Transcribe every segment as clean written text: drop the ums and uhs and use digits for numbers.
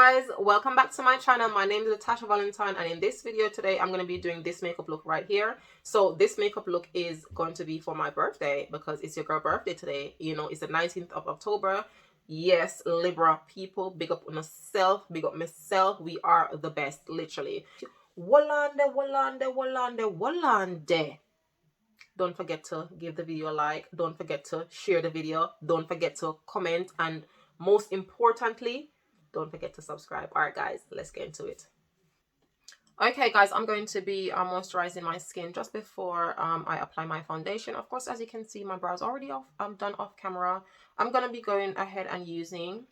guys, welcome back to my channel. My name is Latasha Valentine, and in this video today I'm going to be doing this makeup look right here. So this makeup look is going to be for my birthday because it's your girl birthday today. You know, it's the 19th of October. Yes, Libra people, big up on yourself, big up myself. We are the best, literally. Wolande, wolande, wolande, wolande. Don't forget to give the video a like. Don't forget to share the video. Don't forget to comment, and most importantly, don't forget to subscribe. All right, guys, let's get into it. Okay, guys, I'm going to be moisturizing my skin just before I apply my foundation. Of course, as you can see, my brow's already off. I'm done off camera. I'm going to be going ahead and using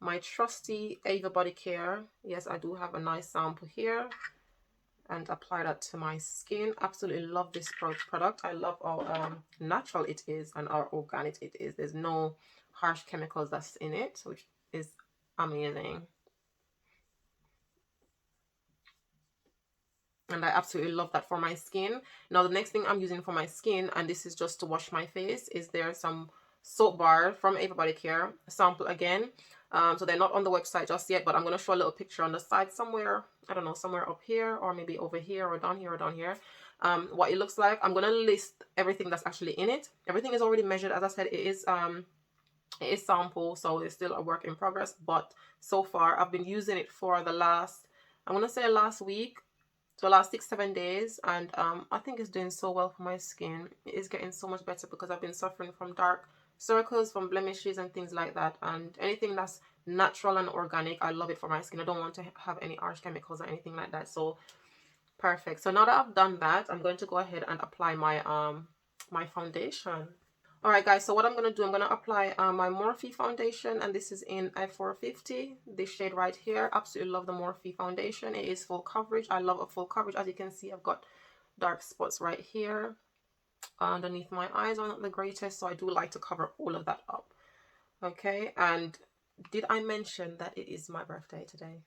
my trusty Ava Body Care. Yes, I do have a nice sample here, and apply that to my skin. Absolutely love this product. I love how natural it is and how organic it is. There's no harsh chemicals that's in it, which is amazing. And I absolutely love that for my skin. Now the next thing I'm using for my skin, and this is just to wash my face, is there some soap bar from Ava Body Care sample again. So they're not on the website just yet, but I'm going to show a little picture on the side somewhere. I don't know, somewhere up here or maybe over here or down here or down here. What it looks like. I'm going to list everything that's actually in it. Everything is already measured. As I said, it is sample, so it's still a work in progress. But so far, I've been using it for the last, I'm going to say last week. So the last 6-7 days, and I think it's doing so well for my skin. It is getting so much better because I've been suffering from dark circles, from blemishes and things like that, and anything that's natural and organic, I love it for my skin. I don't want to have any harsh chemicals or anything like that. So perfect. So now that I've done that, I'm going to go ahead and apply my my foundation. All right, guys, so what I'm going to do, I'm going to apply my Morphe Foundation, and this is in F450, this shade right here. Absolutely love the Morphe Foundation. It is full coverage. I love a full coverage. As you can see, I've got dark spots right here. Underneath my eyes are not the greatest, so I do like to cover all of that up. Okay, and did I mention that it is my birthday today?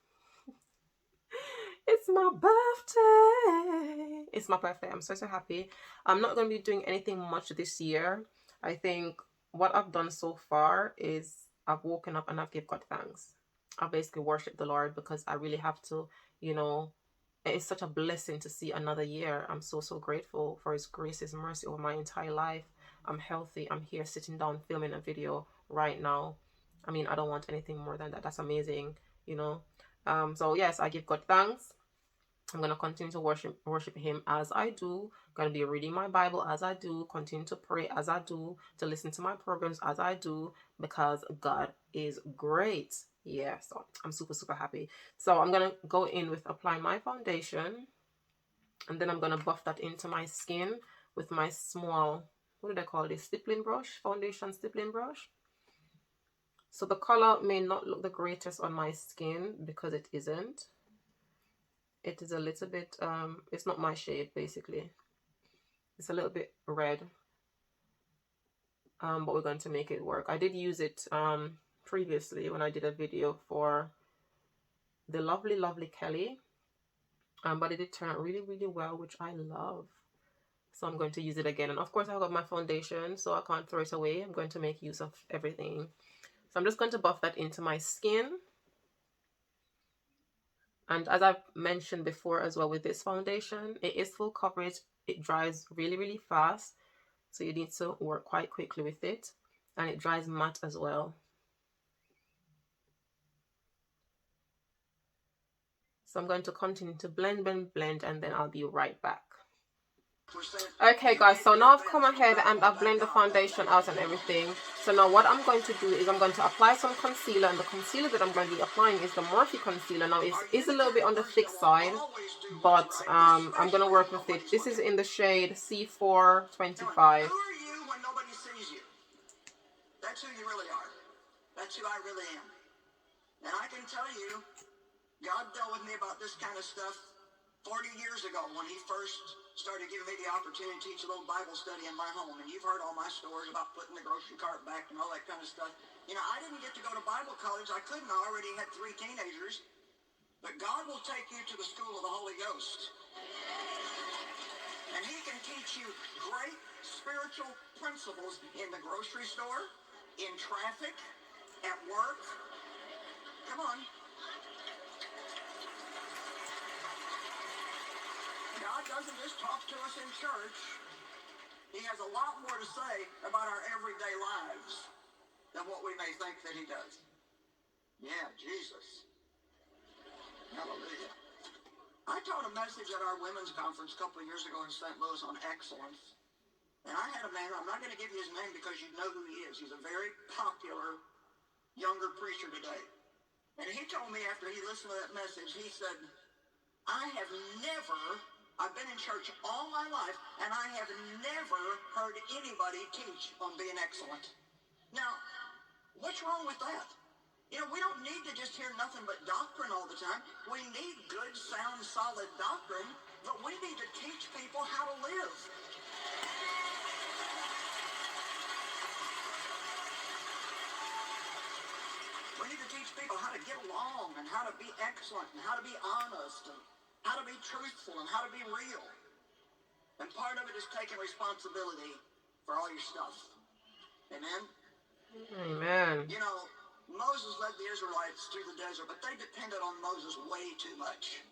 It's my birthday. It's my birthday. I'm so happy. I'm not going to be doing anything much this year. I think what I've done so far is I've woken up and I've given God thanks. I basically worship the Lord because I really have to, you know, it's such a blessing to see another year. I'm so grateful for His grace, His mercy over my entire life. I'm healthy. I'm here sitting down filming a video right now. I mean, I don't want anything more than that. That's amazing, you know. So yes, I give God thanks. I'm going to continue to worship Him as I do. I'm going to be reading my Bible as I do. Continue to pray as I do. To listen to my programs as I do. Because God is great. Yeah, so I'm super happy. So I'm going to go in with applying my foundation. And then I'm going to buff that into my skin with my small, what did I call this? Stippling brush? Foundation stippling brush. So the color may not look the greatest on my skin because it isn't. It is a little bit, it's not my shade, basically. It's a little bit red. But we're going to make it work. I did use it previously when I did a video for the lovely Kelly. But it did turn out really well, which I love. So I'm going to use it again. And of course, I've got my foundation, so I can't throw it away. I'm going to make use of everything. So I'm just going to buff that into my skin. And as I've mentioned before as well with this foundation, it is full coverage. It dries really fast. So you need to work quite quickly with it. And it dries matte as well. So I'm going to continue to blend, and then I'll be right back. Okay guys, so now I've come ahead and I've blended the foundation out and everything. So now what I'm going to do is I'm going to apply some concealer, and the concealer that I'm going to be applying is the Morphe concealer. Now it is a little bit on the thick side, but I'm going to work with it. This is in the shade C425. Who are you when nobody sees you? That's who you really are. That's who I really am. And I can tell you, God dealt with me about this kind of stuff 40 years ago when He first started giving me the opportunity to teach a little Bible study in my home. And you've heard all my stories about putting the grocery cart back and all that kind of stuff. You know, I didn't get to go to Bible college. I couldn't. I already had 3 teenagers. But God will take you to the school of the Holy Ghost. And He can teach you great spiritual principles in the grocery store, in traffic, at work. Come on. God doesn't just talk to us in church. He has a lot more to say about our everyday lives than what we may think that he does. Yeah, Jesus. Hallelujah. I taught a message at our women's conference a couple of years ago in St. Louis on excellence. And I had a man, I'm not going to give you his name because you know who he is. He's a very popular younger preacher today. And he told me after he listened to that message, he said, I've been in church all my life, and I have never heard anybody teach on being excellent. Now, what's wrong with that? You know, we don't need to just hear nothing but doctrine all the time. We need good, sound, solid doctrine, but we need to teach people how to live. We need to teach people how to get along and how to be excellent and how to be honest and how to be truthful and how to be real. And part of it is taking responsibility for all your stuff. Amen? Amen. You know, Moses led the Israelites through the desert, but they depended on Moses way too much.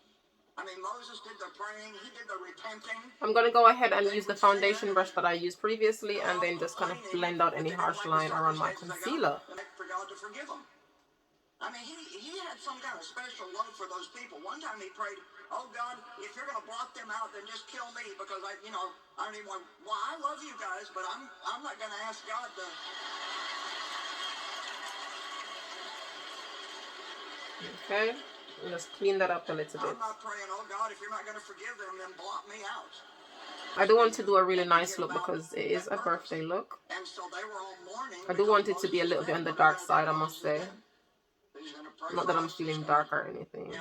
I mean, Moses did the praying, he did the repenting. I'm going to go ahead and use the foundation brush that I used previously and then just kind of blend out any harsh line around my concealer. For God to forgive them. I mean, he had some kind of special love for those people. One time he prayed, oh God, if you're going to block them out, then just kill me because I don't even want, well, I love you guys, but I'm not going to ask God to. Okay, and just clean that up a little bit. I'm not praying, oh God, if you're not going to forgive them, then block me out. I do want to do a really nice look because it is a birthday look. And so they were all mourning. I do want it to be a little bit on the dark side, I must say. Not that I'm feeling dark or anything.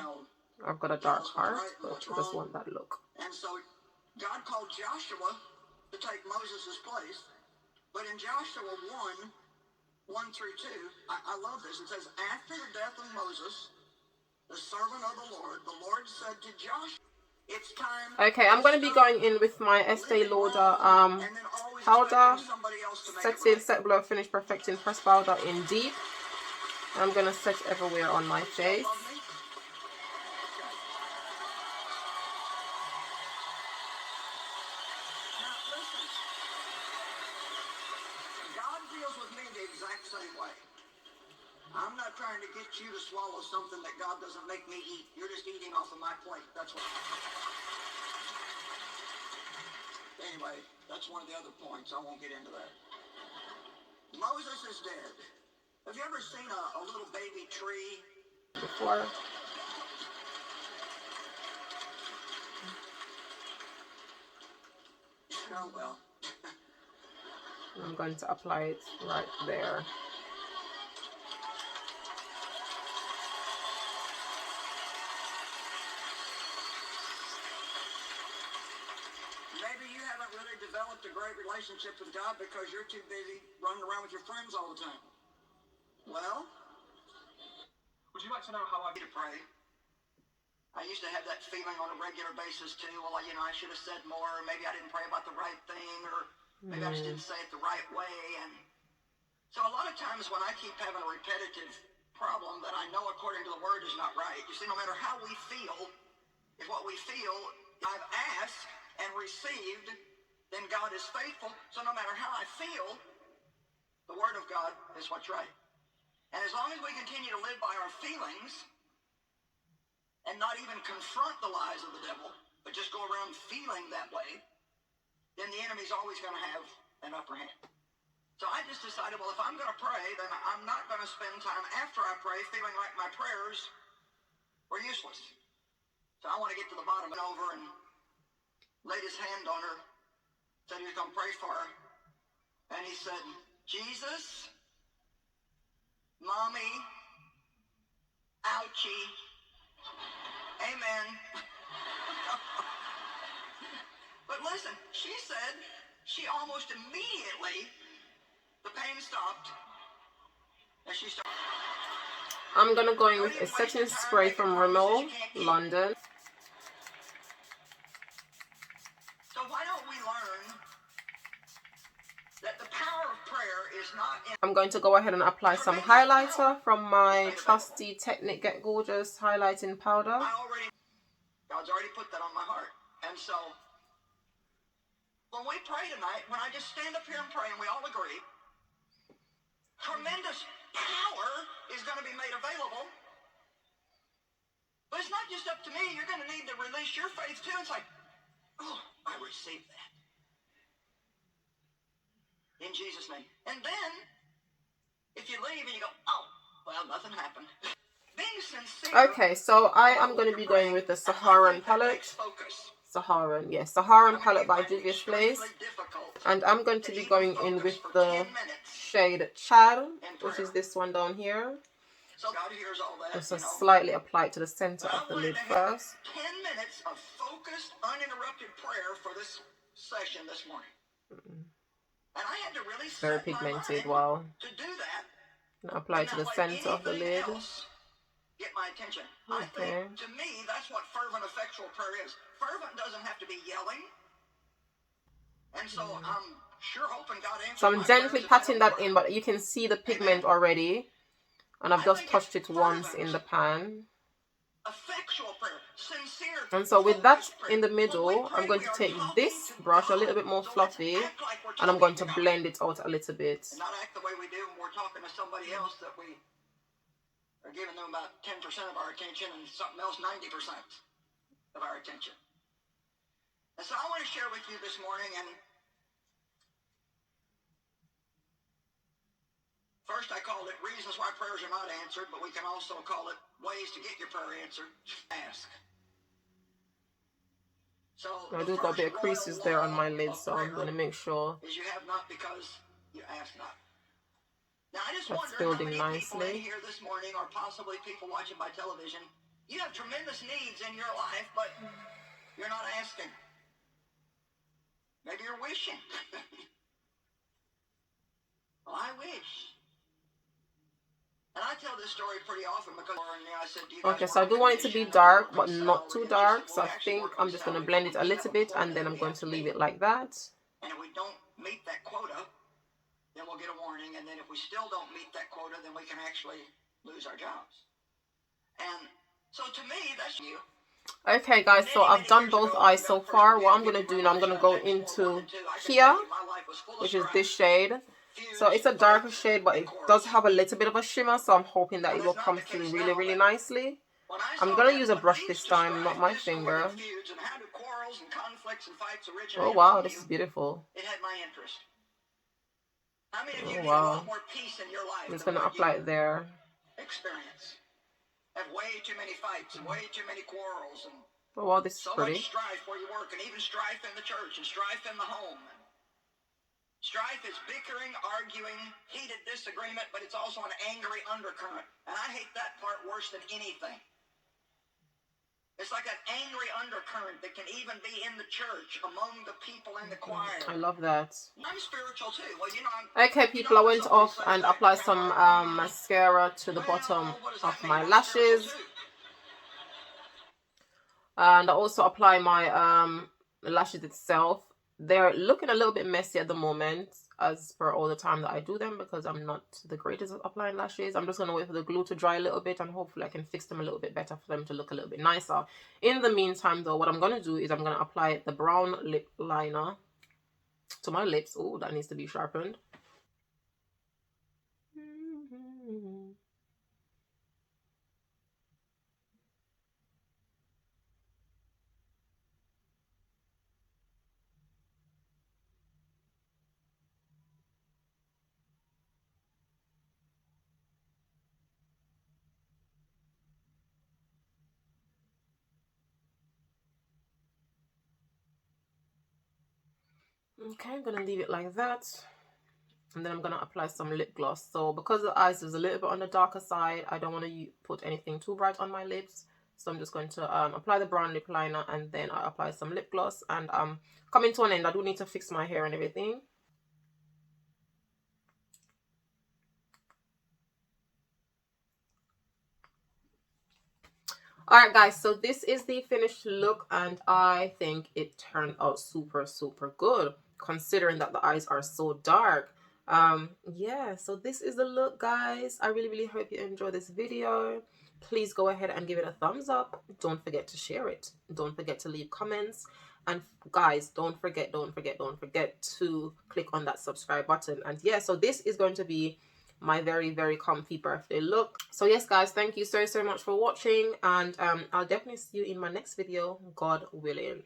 I've got a dark heart, but I just want that look. And so God called Joshua to take Moses' place. But in Joshua 1 through 2, I love this. It says, after the death of Moses, the servant of the Lord said to Joshua, it's time. Okay, I'm going to be going in with my Estee Lauder powder, set blur, finish perfecting press powder in deep. I'm going to set everywhere on my face. God deals with me the exact same way. I'm not trying to get you to swallow something that God doesn't make me eat. You're just eating off of my plate. That's what. Anyway, that's one of the other points. I won't get into that. Moses is dead. Have you ever seen a little baby tree? Before. Oh, well. I'm going to apply it right there. Maybe you haven't really developed a great relationship with God because you're too busy running around with your friends all the time. Well, would you like to know how I get to pray? I used to have that feeling on a regular basis too. Well, I should have said more. Or maybe I didn't pray about the right thing, or maybe I just didn't say it the right way. And so a lot of times when I keep having a repetitive problem that I know according to the word is not right, you see, no matter how we feel, if what we feel I've asked and received, then God is faithful. So no matter how I feel, the word of God is what's right. And as long as we continue to live by our feelings and not even confront the lies of the devil, but just go around feeling that way, then the enemy's always going to have an upper hand. So I just decided, well, if I'm going to pray, then I'm not going to spend time after I pray feeling like my prayers were useless. So I want to get to the bottom and over and laid his hand on her, said he was going to pray for her. And he said, Jesus, Mommy, ouchie, amen. But listen, she said she almost immediately, the pain stopped. And she started. I'm going to go in with a setting spray from Rimmel, London. So why don't we learn that the power of prayer is not in... I'm going to go ahead and apply some highlighter from my trusty Technic Get Gorgeous highlighting powder. God's already put that on my heart. And And so, when we pray tonight, when I just stand up here and pray and we all agree, tremendous power is going to be made available. But it's not just up to me. You're going to need to release your faith too. It's like, oh, I receive that. In Jesus' name. And then, if you leave and you go, oh, well, nothing happened. Being sincere. Okay, so I am going to be going with the Saharan palette. Saharan, yes, Saharan palette by Juvia's Place. And I'm going to be going in with the shade Chad, which is this one down here. Just to slightly apply it to the center of the lid first. 10 minutes of focused, uninterrupted prayer for this session this morning. And I had to really very pigmented. Wow. To do that. And apply it to the center of the lid. Get my attention. Okay. I think, to me, that's what fervent, effectual prayer is. Fervent doesn't have to be yelling. And so I'm sure hoping God answers. So I'm gently patting that in, but you can see the pigment already. And I've just touched it once in the pan. And so with that in the middle, I'm going to take this brush, a little bit more fluffy, and I'm going to blend it out a little bit. Not act the way we do when we're talking to somebody else that we are giving them about 10% of our attention and something else 90% of our attention. And so I want to share with you this morning, and first, I called it reasons why prayers are not answered, but we can also call it ways to get your prayer answered. Ask. So I do got a bit of creases there on my lid, so I'm going to make sure is you have not because you ask not. Now, I just that's wonder building how many people in nicely. here this morning, or possibly people watching by television, you have tremendous needs in your life, but you're not asking. Maybe you're wishing. Well, I wish. And I tell this story pretty often because I said, do you guys Okay, so I do want it to be dark, but not too dark. So I think I'm just going to blend it a little bit, and then I'm going to leave it like that. And if we don't meet that quota, then we'll get a warning. And then if we still don't meet that quota, then we can actually lose our jobs. And so to me, that's you. Okay, guys, so I've done both eyes so far. What I'm going to do now, I'm going to go into here, which is this shade. So it's a darker shade, but it does have a little bit of a shimmer, so I'm hoping that it will come through really, really nicely. I'm going to use a brush this time, not my finger. Oh, wow, this is beautiful. Oh, wow. I'm just going to apply it there. Have way too many fights and way too many quarrels and oh, wow, this is so pretty. much strife where you work, and even strife in the church and strife in the home. Strife is bickering, arguing, heated disagreement, but it's also an angry undercurrent. And I hate that part worse than anything. It's like an angry undercurrent that can even be in the church among the people in the choir. I love that. I'm spiritual too. Well, you know, okay, people, I went off and applied some mascara to the bottom of my lashes. And I also apply my lashes itself. They're looking a little bit messy at the moment, as per all the time that I do them, because I'm not the greatest at applying lashes. I'm just going to wait for the glue to dry a little bit, and hopefully I can fix them a little bit better for them to look a little bit nicer. In the meantime, though, what I'm going to do is I'm going to apply the brown lip liner to my lips. Oh, that needs to be sharpened. Okay, I'm going to leave it like that. And then I'm going to apply some lip gloss. So because the eyes is a little bit on the darker side, I don't want to put anything too bright on my lips. So I'm just going to apply the brown lip liner, and then I apply some lip gloss. And coming to an end, I do need to fix my hair and everything. Alright guys, so this is the finished look, and I think it turned out super, super good, considering that the eyes are so dark. Yeah, so this is the look, guys. I really, really hope you enjoyed this video. Please go ahead and give it a thumbs up. Don't forget to share it. Don't forget to leave comments. And guys, don't forget to click on that subscribe button. And yeah, so this is going to be my very, very comfy birthday look. So yes guys, thank you so much for watching, and I'll definitely see you in my next video, God willing.